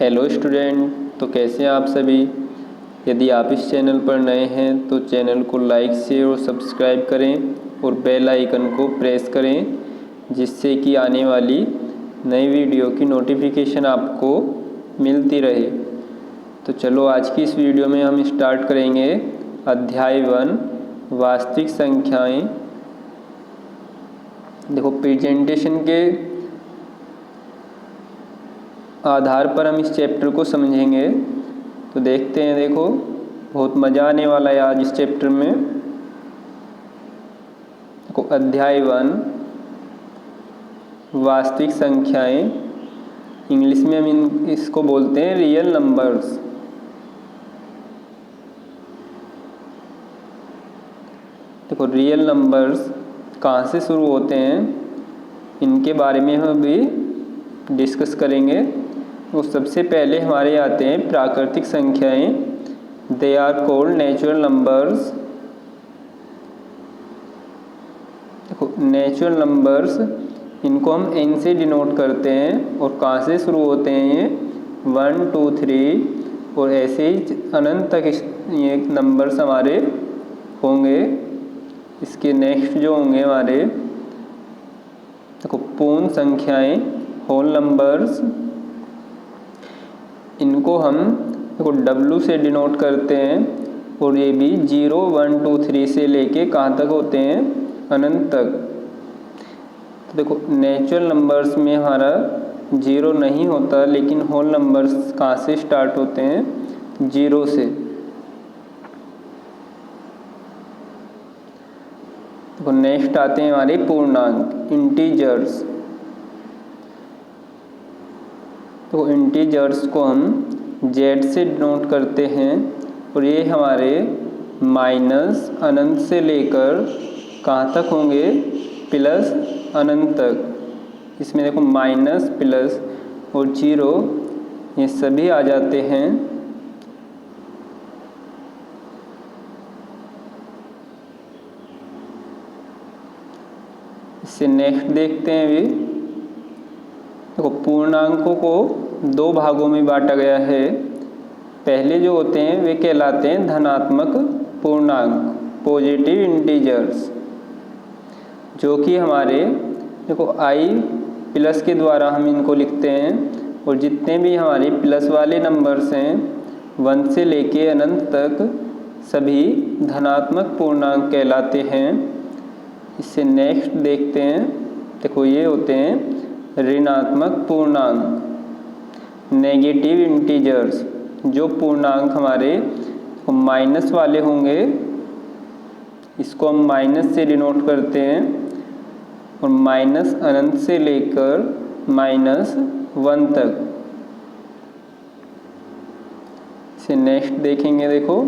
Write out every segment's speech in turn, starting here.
Hello student, तो कैसे हैं आप सभी। यदि आप इस चैनल पर नए हैं तो चैनल को लाइक शेयर और सब्सक्राइब करें और बेल आइकन को प्रेस करें, जिससे कि आने वाली नई वीडियो की नोटिफिकेशन आपको मिलती रहे। तो चलो आज की इस वीडियो में हम स्टार्ट करेंगे अध्याय 1 वास्तविक संख्याएं। देखो, प्रेजेंटेशन के आधार पर हम इस चैप्टर को समझेंगे। तो देखते हैं, देखो बहुत मज़ा आने वाला है आज इस चैप्टर में। देखो, अध्याय 1 वास्तविक संख्याएं, इंग्लिश में हम इसको बोलते हैं रियल नंबर्स। देखो, रियल नंबर्स कहाँ से शुरू होते हैं, इनके बारे में हम अभी डिस्कस करेंगे। तो सबसे पहले हमारे आते हैं प्राकृतिक संख्याएं। They are called natural numbers. देखो, नेचुरल नंबर्स, इनको हम n से डिनोट करते हैं और कहाँ से शुरू होते हैं ये 1 2 3 और ऐसे ही अनंत तक ये नंबर्स हमारे होंगे। इसके नेक्स्ट जो होंगे हमारे, देखो पूर्ण संख्याएं होल नंबर्स, इनको हम देखो W से डिनोट करते हैं और ये भी 0 1 2 3 से लेके कहाँ तक होते हैं, अनंत तक। तो देखो, नेचुरल नंबर्स में हमारा 0 नहीं होता, लेकिन होल नंबर्स कहाँ से स्टार्ट होते हैं, 0 से। देखो, नेक्स्ट आते हैं हमारे पूर्णांक इंटीजर्स। तो इंटीजर्स को हम Z से डिनोट करते हैं और ये हमारे माइनस अनंत से लेकर कहाँ तक होंगे, प्लस अनंत तक। इसमें देखो माइनस प्लस और 0 ये सभी आ जाते हैं। इससे नेक्स्ट देखते हैं अभी। देखो, पूर्णांकों को 2 भागों में बांटा गया है। पहले जो होते हैं वे कहलाते हैं धनात्मक पूर्णांक, पॉजिटिव इंटीजर्स, जो कि हमारे देखो i प्लस के द्वारा हम इनको लिखते हैं। और जितने भी हमारे प्लस वाले नंबर्स हैं 1 से लेके अनंत तक, सभी धनात्मक पूर्णांक कहलाते हैं। इससे नेक्स्ट देखते हैं। देखो, ये होते हैं ऋणात्मक पूर्णांक, नेगेटिव इंटीजर्स। जो पूर्णांक हमारे माइनस वाले होंगे, इसको हम माइनस से डिनोट करते हैं और माइनस अनंत से लेकर -1 तक। इसे नेक्स्ट देखेंगे। देखो,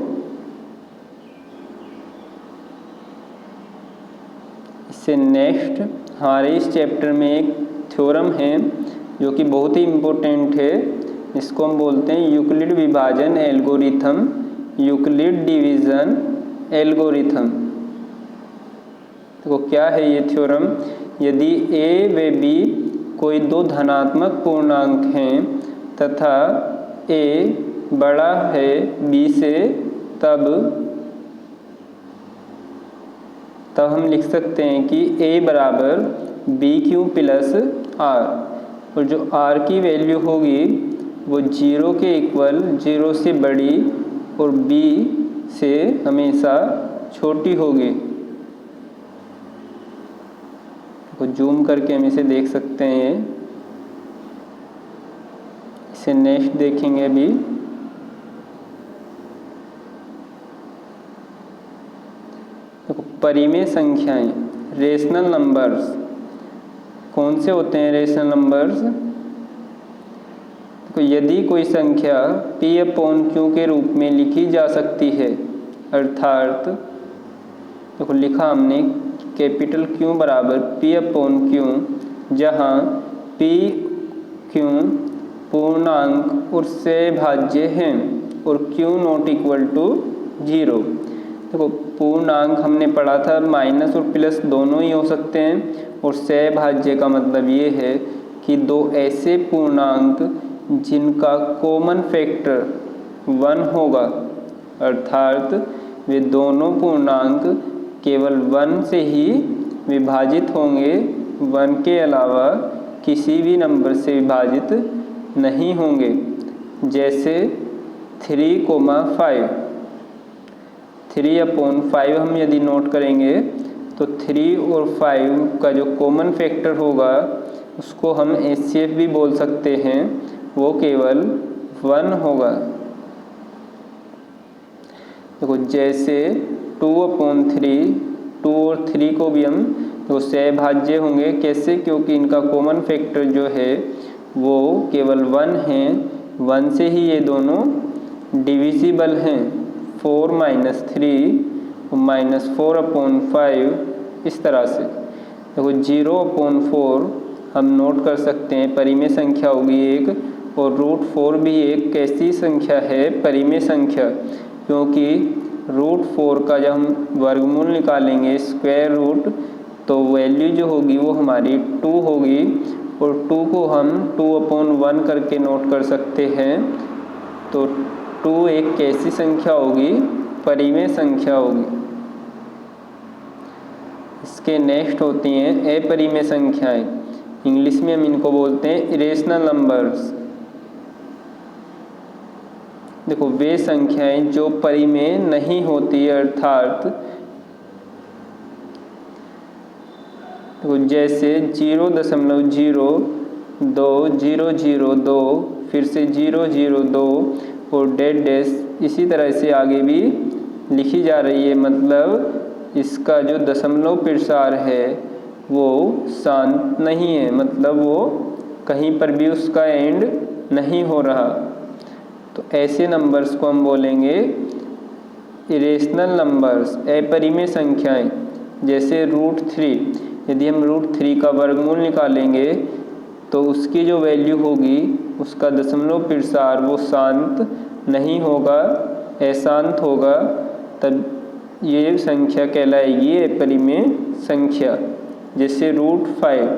इससे नेक्स्ट हमारे इस चैप्टर में एक थ्योरम है जो कि बहुत ही इम्पोर्टेंट है। इसको हम बोलते हैं यूक्लिड विभाजन एल्गोरिथम, यूक्लिड डिवीज़न एल्गोरिथम। देखो, क्या है ये थ्योरम। यदि a व b कोई 2 धनात्मक पूर्णांक हैं तथा a बड़ा है b से, तब हम लिख सकते हैं कि a बराबर BQ प्लस R, और जो R की वैल्यू होगी वो 0 के इक्वल, 0 से बड़ी और B से हमेशा छोटी होगी। तो जूम करके हम इसे देख सकते हैं। इसे नेक्स्ट देखेंगे अभी। देखो, परिमेय संख्याएं, रेशनल नंबर्स, कौन से होते हैं रेशनल नंबर्स। तो यदि कोई संख्या P/Q के रूप में लिखी जा सकती है, अर्थात देखो लिखा हमने कैपिटल Q बराबर P/Q, जहाँ PQ पूर्णांक और सहभाज्य हैं और Q नॉट इक्वल टू 0। देखो, पूर्णांक हमने पढ़ा था माइनस और प्लस दोनों ही हो सकते हैं, और सहभाज्य का मतलब ये है कि 2 ऐसे पूर्णांक जिनका कॉमन फैक्टर 1 होगा, अर्थात वे दोनों पूर्णांक केवल 1 से ही विभाजित होंगे, 1 के अलावा किसी भी नंबर से विभाजित नहीं होंगे। जैसे 3,5, 3/5 हम यदि नोट करेंगे तो 3 और 5 का जो कॉमन फैक्टर होगा उसको हम HCF भी बोल सकते हैं, वो केवल 1 होगा। देखो जैसे 2/3, 2 और 3 को भी हम तो सहभाज्य होंगे। कैसे? क्योंकि इनका कॉमन फैक्टर जो है वो केवल 1 है, 1 से ही ये दोनों डिविजिबल हैं। 4 - 3 -4/5 इस तरह से। देखो 0/4 हम नोट कर सकते हैं, परिमेय संख्या होगी एक, और √4 भी एक कैसी संख्या है? परिमेय संख्या, क्योंकि √4 का जब हम वर्गमूल निकालेंगे स्क्वायर रूट तो वैल्यू जो होगी वो हमारी 2 होगी, और 2 को हम 2/1 करके नोट कर सकते हैं। तो 2 एक कैसी संख्या होगी? परिमेय संख्या होगी। इसके नेक्स्ट होती हैं अपरिमेय संख्याएं। इंग्लिश में हम इनको बोलते हैं इरेशनल नंबर्स। देखो वे संख्याएं जो परिमेय नहीं होती, अर्थात देखो जैसे 0.02002, फिर से 002 और डैश, इसी तरह से आगे भी लिखी जा रही है। मतलब इसका जो दशमलव प्रसार है वो शांत नहीं है, मतलब वो कहीं पर भी उसका एंड नहीं हो रहा। तो ऐसे नंबर्स को हम बोलेंगे इरेशनल नंबर्स, अपरिमेय संख्याएं। जैसे √3, यदि हम √3 का वर्गमूल निकालेंगे तो उसकी जो वैल्यू होगी उसका दशमलव प्रसार वो शांत नहीं होगा, अशांत होगा, तब ये संख्या कहलाएगी अपरिमेय संख्या। जैसे √5,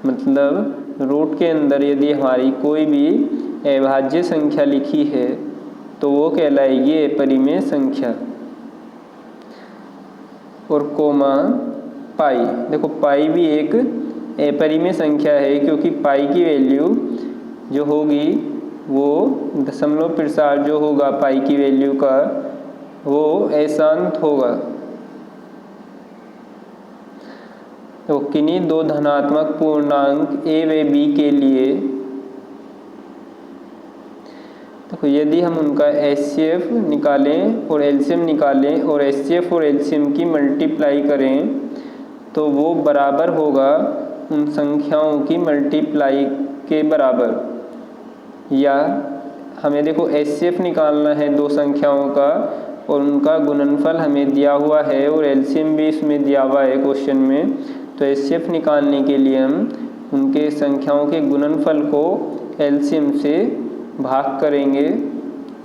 मतलब रूट के अंदर यदि हमारी कोई भी अभाज्य संख्या लिखी है तो वो कहलाएगी अपरिमेय संख्या। और कोमा पाई, देखो पाई भी एक अपरिमेय संख्या है, क्योंकि पाई की वैल्यू जो होगी वो दशमलव प्रसार जो होगा पाई की वैल्यू का वो अशांत होगा। तो किन्हीं दो धनात्मक पूर्णांक a व b के लिए तो यदि हम उनका HCF निकालें और LCM निकालें और HCF और LCM की मल्टीप्लाई करें तो वो बराबर होगा उन संख्याओं की मल्टीप्लाई के बराबर। या हमें देखो HCF निकालना है दो संख्याओं का और उनका गुणनफल हमें दिया हुआ है और LCM भी इसमें दिया हुआ है क्वेश्चन में। तो HCF निकालने के लिए हम उनके संख्याओं के गुणनफल को LCM से भाग करेंगे।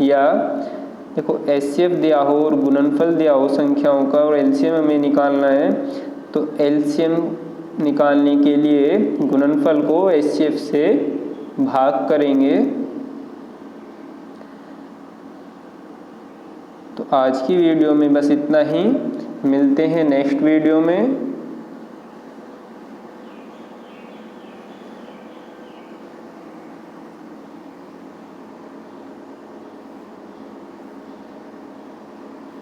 या देखो HCF दिया हो और गुणनफल दिया हो संख्याओं का और LCM हमें निकालना है, तो LCM निकालने के लिए गुणनफल को HCF से भाग करेंगे। तो आज की वीडियो में बस इतना ही, मिलते हैं नेक्स्ट वीडियो में।